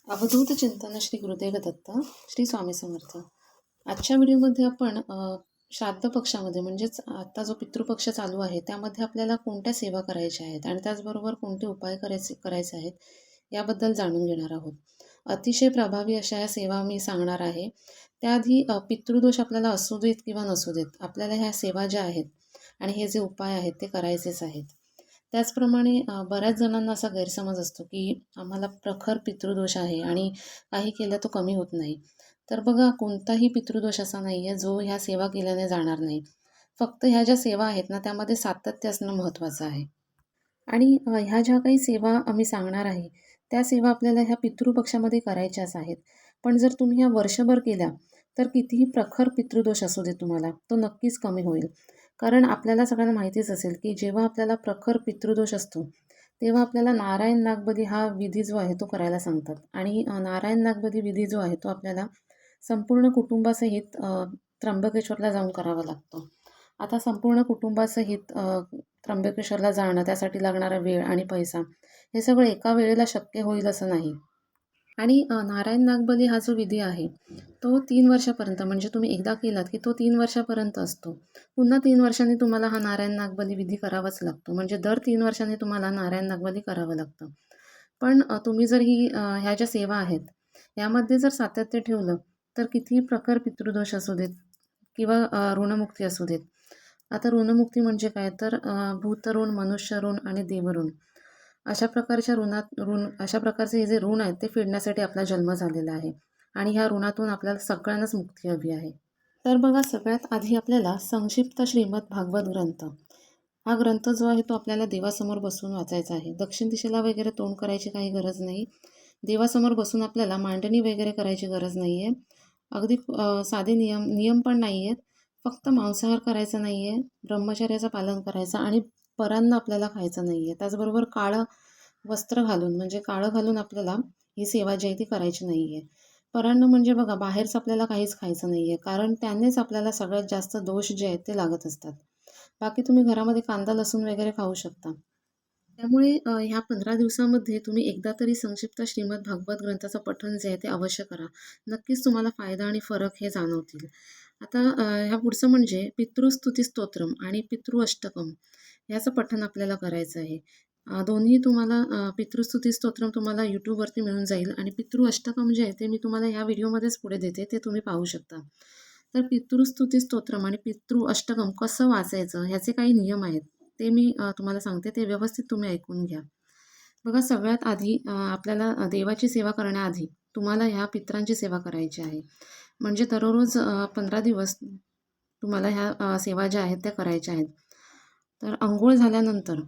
अवधूत चिंतन श्री गुरुदेव दत्त श्री स्वामी समर्थ. आजच्या व्हिडिओमध्ये आपण श्राद्ध पक्षामध्ये म्हणजेच आता जो पितृपक्ष चालू आहे त्यामध्ये आपल्याला कोणत्या सेवा करायच्या आहेत आणि त्याचबरोबर कोणते उपाय करायचे आहेत याबद्दल जाणून घेणार आहोत. अतिशय प्रभावी अशा या सेवा मी सांगणार आहे. त्याआधी पितृदोष आपल्याला असू देत किंवा नसू देत, आपल्याला ह्या सेवा ज्या आहेत आणि हे जे उपाय आहेत ते करायचेच आहेत. त्याचप्रमाणे बऱ्याच जणांना असा गैरसमज असतो की आम्हाला प्रखर पितृदोष आहे आणि काही केलं तो कमी होत नाही. तर बघा, कोणताही पितृदोष असा नाही आहे जो ह्या सेवा केल्याने जाणार नाही. फक्त ह्या ज्या सेवा आहेत ना त्यामध्ये सातत्य असणं महत्त्वाचं आहे. आणि ह्या ज्या काही सेवा आम्ही सांगणार आहे त्या सेवा आपल्याला ह्या पितृपक्षामध्ये करायच्याच आहेत. पण जर तुम्ही ह्या वर्षभर केल्या तर कितीही प्रखर पितृदोष असू दे तुम्हाला, तो नक्कीच कमी होईल. कारण आपल्याला सगळ्यांना माहितीच असेल की जेव्हा आपल्याला प्रखर पितृदोष असतो तेव्हा आपल्याला नारायण नागबली हा विधी जो आहे तो करायला सांगतात. आणि नारायण नागबली विधी जो आहे तो आपल्याला संपूर्ण कुटुंबासहित त्र्यंबकेश्वरला जाऊन करावा लागतो. आता संपूर्ण कुटुंबासहित त्र्यंबकेश्वरला जाणं, त्यासाठी लागणारा वेळ आणि पैसा हे सगळं एका वेळेला शक्य होईल असं नाही. आणि नारायण नागबली हा जो विधी आहे तो 3 वर्षापर्यंत, म्हणजे तुम्ही एकदा केलात की तो 3 वर्षापर्यंत असतो. पुन्हा 3 वर्षांनी तुम्हाला हा नारायण नागबली विधी करावाच लागतो. म्हणजे दर 3 वर्षांनी तुम्हाला नारायण नागबली करावं लागतं. पण तुम्ही जर ह्या ज्या सेवा आहेत यामध्ये जर सातत्य ठेवलं तर कितीही प्रखर पितृदोष असू देत किंवा ऋणमुक्ती असू देत. आता ऋणमुक्ती म्हणजे काय, तर भूतऋण, मनुष्य ऋण आणि देवऋण अशा प्रकारच्या अशा प्रकारचे हे जे ऋण आहेत ते फेडण्यासाठी आपला जन्म झालेला आहे. आणि ह्या ऋणातून आपल्याला सगळ्यांनाच मुक्ती हवी आहे. तर बघा, सगळ्यात आधी आपल्याला संक्षिप्त श्रीमद भागवत ग्रंथ हा ग्रंथ जो आहे तो आपल्याला देवासमोर बसून वाचायचा आहे. दक्षिण दिशेला वगैरे तोंड करायची काही गरज नाही. देवासमोर बसून आपल्याला मांडणी वगैरे करायची गरज नाही आहे. अगदी साधे नियम पण नाही आहेत. फक्त मांसाहार करायचा नाही आहे, ब्रह्मचर्याचं पालन करायचं आणि परान्न आपल्याला खायचं नाही आहे. त्याचबरोबर काळं वस्त्र घालून, म्हणजे काळं घालून आपल्याला ही सेवा जी आहे ती करायची नाही आहे. परान्न म्हणजे बघा, बाहेरचं आपल्याला काहीच खायचं नाही आहे, कारण त्यानेच आपल्याला सगळ्यात जास्त दोष जे आहेत ते लागत असतात. बाकी तुम्ही घरामध्ये कांदा लसूण वगैरे खाऊ शकता. त्यामुळे ह्या 15 दिवसामध्ये तुम्ही एकदा तरी संक्षिप्त श्रीमद भागवत ग्रंथाचं पठण जे आहे ते अवश्य करा. नक्कीच तुम्हाला फायदा आणि फरक हे जाणवतील. आता ह्या पुढचं म्हणजे पितृस्तुती स्तोत्रम आणि पितृ अष्टकम याचं पठण आपल्याला करायचं आहे. दोन्ही तुम्हाला पितृस्तुती स्तोत्रम तुम्हाला यूट्यूबवरती मिळून जाईल आणि पितृ अष्टकम जे आहे ते मी तुम्हाला ह्या व्हिडिओमध्येच पुढे देते, ते तुम्ही पाहू शकता. तर पितृस्तुती स्तोत्रम आणि पितृ अष्टकम कसं वाचायचं ह्याचे काही नियम आहेत ते मी तुम्हाला सांगते, ते व्यवस्थित तुम्ही ऐकून घ्या. बघा, सगळ्यात आधी आपल्याला देवाची सेवा करण्याआधी तुम्हाला ह्या पितरांची सेवा करायची आहे. म्हणजे दररोज 15 दिवस तुम्हाला ह्या सेवा ज्या आहेत त्या करायच्या आहेत. तर अंघोळ झाल्यानंतर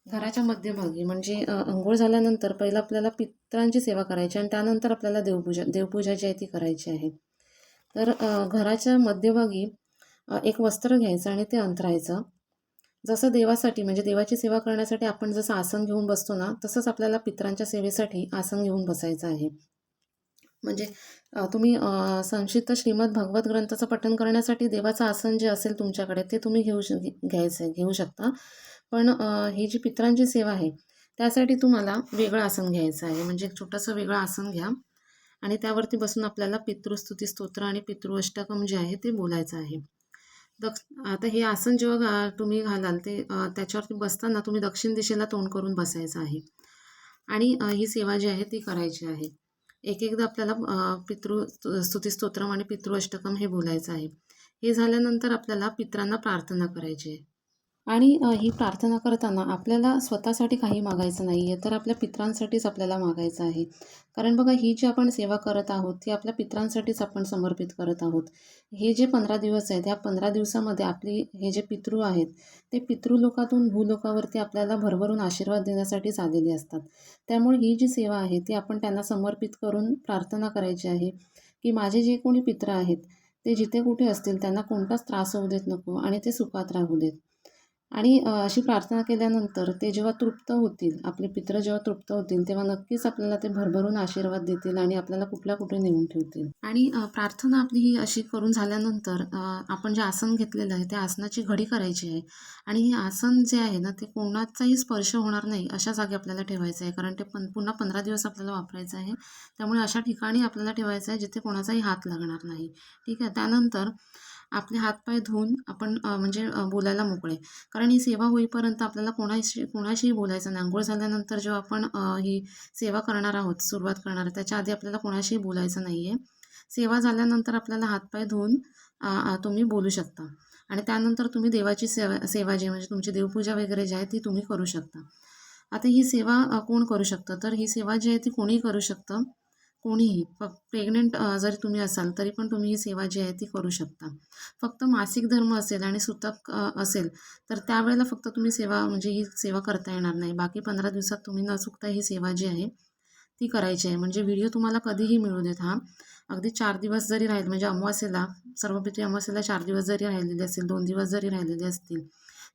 घराच्या मध्यभागी, म्हणजे अंघोळ झाल्यानंतर पहिलं आपल्याला पितरांची सेवा करायची आणि त्यानंतर आपल्याला देवपूजा जी आहे ती करायची आहे. तर घराच्या मध्यभागी एक वस्त्र घ्यायचं आणि ते अंथरायचं. जसं देवासाठी, म्हणजे देवाची सेवा करण्यासाठी आपण जसं आसन घेऊन बसतो ना, तसंच आपल्याला पितरांच्या सेवेसाठी आसन घेऊन बसायचं आहे. म्हणजे तुम्ही संक्षिप्त श्रीमद भागवत ग्रंथाचं पठण करण्यासाठी देवाचं आसन जे असेल तुमच्याकडे ते तुम्ही घेऊ शकता. पण ही जी पितरांची सेवा आहे त्यासाठी तुम्हाला वेगळं आसन घ्यायचं आहे. म्हणजे एक छोटंसं वेगळं आसन घ्या आणि त्यावरती बसून आपल्याला पितृस्तुती स्तोत्र आणि पितृअष्टकम जे आहे ते बोलायचं आहे. आता हे आसन जेव्हा तुम्ही घालाल ते त्याच्यावरती बसताना तुम्ही दक्षिण दिशेला तोंड करून बसायचं आहे. आणि ही सेवा जी आहे ती करायची आहे. एक एकदा आपल्याला स्तुती स्तोत्रम आणि पितृअष्टकम हे बोलायचं आहे. हे झाल्यानंतर आपल्याला पितरांना प्रार्थना करायची आहे. आणि ही प्रार्थना करताना आपल्याला स्वतःसाठी काही मागायचं नाही आहे, तर आपल्या पितरांसाठीच आपल्याला मागायचं आहे. कारण बघा, ही जी आपण सेवा करत आहोत ती आपल्या पितरांसाठीच आपण समर्पित करत आहोत. हे जे 15 दिवस आहेत, ह्या 15 दिवसामध्ये हे जे पितृ आहेत ते पितृलोकातून भूलोकावरती आपल्याला भरभरून आशीर्वाद देण्यासाठीच आलेले असतात. त्यामुळे ही जी सेवा आहे ती आपण त्यांना समर्पित करून प्रार्थना करायची आहे की माझे जे कोणी पितृ आहेत ते जिथे कुठे असतील त्यांना कोणताच त्रास होऊ देत नको आणि ते सुखात राहू देत. आणि अशी प्रार्थना केल्यानंतर ते जेव्हा तृप्त होतील, आपले पितृ जेव्हा तृप्त होतील, तेव्हा नक्कीच आपल्याला ते भरभरून आशीर्वाद देतील आणि आपल्याला कुठल्या कुठे नेऊन ठेवतील. आणि प्रार्थना आपली ही अशी करून झाल्यानंतर आपण जे आसन घेतलेलं आहे, त्या आसनाची घडी करायची आहे. आणि हे आसन जे आहे ना, ते कोणाचाही स्पर्श होणार नाही अशा जागी आपल्याला ठेवायचं आहे. कारण ते पुन्हा 15 दिवस आपल्याला वापरायचं आहे. त्यामुळे अशा ठिकाणी आपल्याला ठेवायचं आहे जिथे कोणाचाही हात लागणार नाही. ठीक आहे. त्यानंतर आपले हातपाय धुवून आपण बोलायला मोकळे. कारण ही सेवा होईपर्यंत आपल्याला कोणाशीही बोलायचं नाही. अंघोळ झाल्यानंतर जेव्हा आपण ही सेवा करणार आहोत, सुरुवात करणार आहे, त्याच्या आधी आपल्याला कोणाशीही बोलायचं नाही आहे. सेवा झाल्यानंतर आपल्याला हातपाय धुवून तुम्ही बोलू शकता. आणि त्यानंतर तुम्ही देवाची सेवा जी आहे, म्हणजे तुमची देवपूजा वगैरे जी आहे ती तुम्ही करू शकता. आता ही सेवा कोण करू शकतं? तर ही सेवा जी आहे ती कोणीही करू शकतं. कोणीही प्रेग्नंट जरी तुम्ही असाल तरी पण तुम्ही ही सेवा जी आहे ती करू शकता. फक्त मासिक धर्म असेल आणि सुतक असेल तर त्यावेळेला फक्त तुम्ही सेवा ही सेवा करता येणार नाही. बाकी 15 दिवसात तुम्ही न चुकता ही सेवा जी आहे ती करायची आहे. म्हणजे व्हिडिओ तुम्हाला कधीही मिळू देत. अगदी 4 दिवस जरी राहील, म्हणजे अमावास्येला, सर्वपित्री अमावास्येला 4 दिवस जरी राहिलेले असतील, 2 दिवस जरी राहिलेले असतील,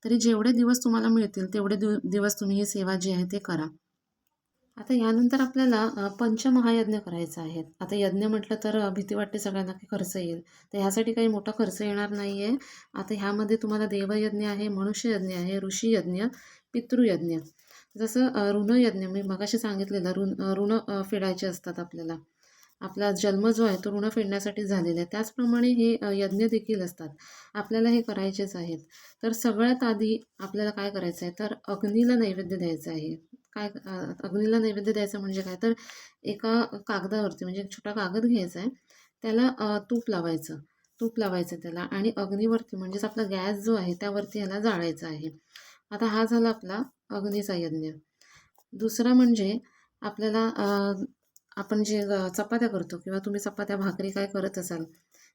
तरी जेवढे दिवस तुम्हाला मिळतील तेवढे दिवस तुम्ही ही सेवा जी आहे ते करा. आता यानंतर आपल्याला पंचमहायज्ञ करायचा आहे. आता यज्ञ म्हटलं तर भीती वाटते सगळ्यांना की खर्च येईल. तर ह्यासाठी काही मोठा खर्च येणार नाही आहे. आता ह्यामध्ये तुम्हाला देवयज्ञ आहे, मनुष्ययज्ञ आहे, ऋषीयज्ञ, पितृयज्ञ. जसं ऋणयज्ञ मी मगाशी सांगितलेलं, ऋण फेडायचे असतात आपल्याला. आपला जन्म जो आहे तो ऋण फेडण्यासाठी झालेला आहे. त्याचप्रमाणे हे यज्ञ देखील असतात. आपल्याला हे करायचेच आहेत. तर सगळ्यात आधी आपल्याला काय करायचं आहे, तर अग्नीला नैवेद्य द्यायचं आहे. अग्नीला नैवेद्य द्यायचं म्हणजे काय, तर एका कागदावरती, म्हणजे एक छोटा कागद घ्यायचा आहे, त्याला तूप लावायचं त्याला, आणि अग्नीवरती म्हणजेच आपला गॅस जो आहे त्यावरती ह्याला जाळायचा आहे. आता हा झाला आपला अग्नीचा यज्ञ. दुसरा म्हणजे आपल्याला आपण जे चपात्या करतो, किंवा तुम्ही चपात्या भाकरी काय करत असाल,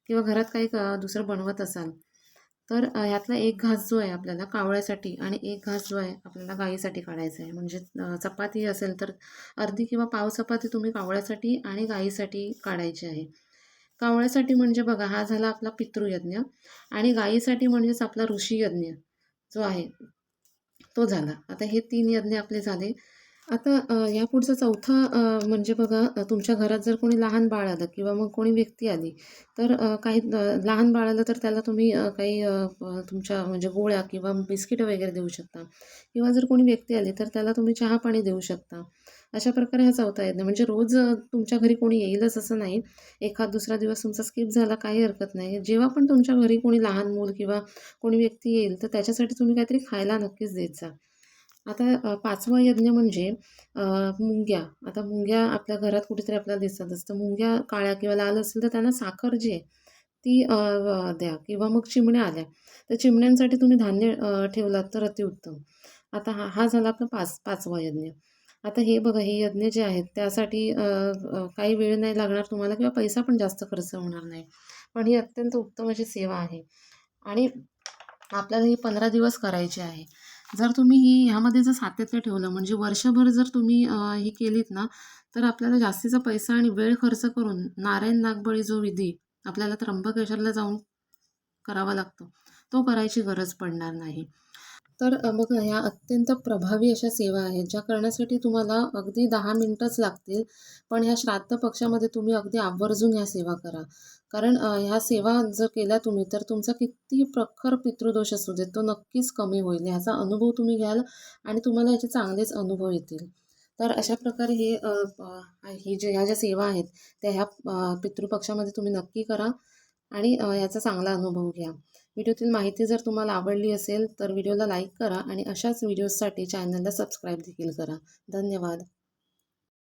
किंवा घरात काही दुसरं बनवत असाल, तर ह्यातला एक घास जो आहे आपल्याला कावळ्यासाठी, आणि एक घास जो आहे आपल्याला गाईसाठी काढायचा आहे. म्हणजे चपाती असेल तर अर्धी किंवा पाव चपाती तुम्ही कावळ्यासाठी आणि गाईसाठी काढायची आहे. कावळ्यासाठी म्हणजे बघा, हा झाला आपला पितृयज्ञ, आणि गाईसाठी म्हणजेच आपला ऋषीयज्ञ जो आहे तो झाला. आता हे 3 यज्ञ आपले झाले. आता यापुढचा चौथा म्हणजे बघा, तुमच्या घरात जर कोणी लहान बाळ आलं, किंवा मग कोणी व्यक्ती आली, तर काही लहान बाळ आलं तर त्याला तुम्ही काही तुमच्या गोळ्या किंवा बिस्किटं वगैरे देऊ शकता. किंवा जर कोणी व्यक्ती आली तर त्याला तुम्ही चहा पाणी देऊ शकता. अशा प्रकारे हा चौथा यज्ञ. म्हणजे रोज तुमच्या घरी कोणी येईलच असं नाही. एखाद दुसरा दिवस तुमचा स्किप झाला काही हरकत नाही. जेव्हा पण तुमच्या घरी कोणी लहान मूल किंवा कोणी व्यक्ती येईल तर त्याच्यासाठी तुम्ही काहीतरी खायला नक्कीच देत जा. आता पाचवा यज्ञ म्हणजे मुंग्या. आता मुंग्या आपल्या घरात कुठेतरी आपल्याला दिसत असतं. मुंग्या काळ्या किंवा लाल असेल तर त्यांना साखर जी आहे ती द्या. किंवा मग चिमण्या आल्या तर चिमण्यांसाठी तुम्ही धान्य ठेवलात तर अतिउत्तम. आता हा हा झाला आपला पाचवा यज्ञ. आता हे बघा, हे यज्ञ जे आहेत त्यासाठी काही वेळ नाही लागणार तुम्हाला, किंवा पैसा पण जास्त खर्च होणार नाही. पण ही अत्यंत उत्तम अशी सेवा आहे, आणि आपल्याला ही 15 दिवस करायची आहे. जर तुम्ही ह्यामध्ये जर सातत्य ठेवलं, म्हणजे वर्षभर जर तुम्ही ही केलीत ना, तर आपल्याला जास्तीचा पैसा आणि वेळ खर्च करून नारायण नागबळी जो विधी आपल्याला त्र्यंबकेश्वरला जाऊन करावा लागतो, तो करायची गरज पडणार नाही. तर बघा, ह्या अत्यंत प्रभावी अशा सेवा आहेत, ज्या करण्यासाठी तुम्हाला अगदी 10 मिनिटंच लागतील. पण ह्या श्राद्ध पक्षामध्ये तुम्ही अगदी आवर्जून ह्या सेवा करा. कारण ह्या सेवा जर केल्या तुम्ही, तर तुमचा किती प्रखर पितृदोष असू देत, तो नक्कीच कमी होईल. ह्याचा अनुभव तुम्ही घ्याल आणि तुम्हाला ह्याचे चांगलेच अनुभव येतील. तर अशा प्रकारे ह्या ज्या सेवा आहेत त्या ह्या पितृपक्षामध्ये तुम्ही नक्की करा, आणि याचा चांगला अनुभव घ्या. व्हिडिओतील माहिती जर तुम्हाला आवडली असेल तर व्हिडिओला लाईक करा, आणि अशाच व्हिडिओजसाठी चॅनलला सबस्क्राईब देखील करा. धन्यवाद.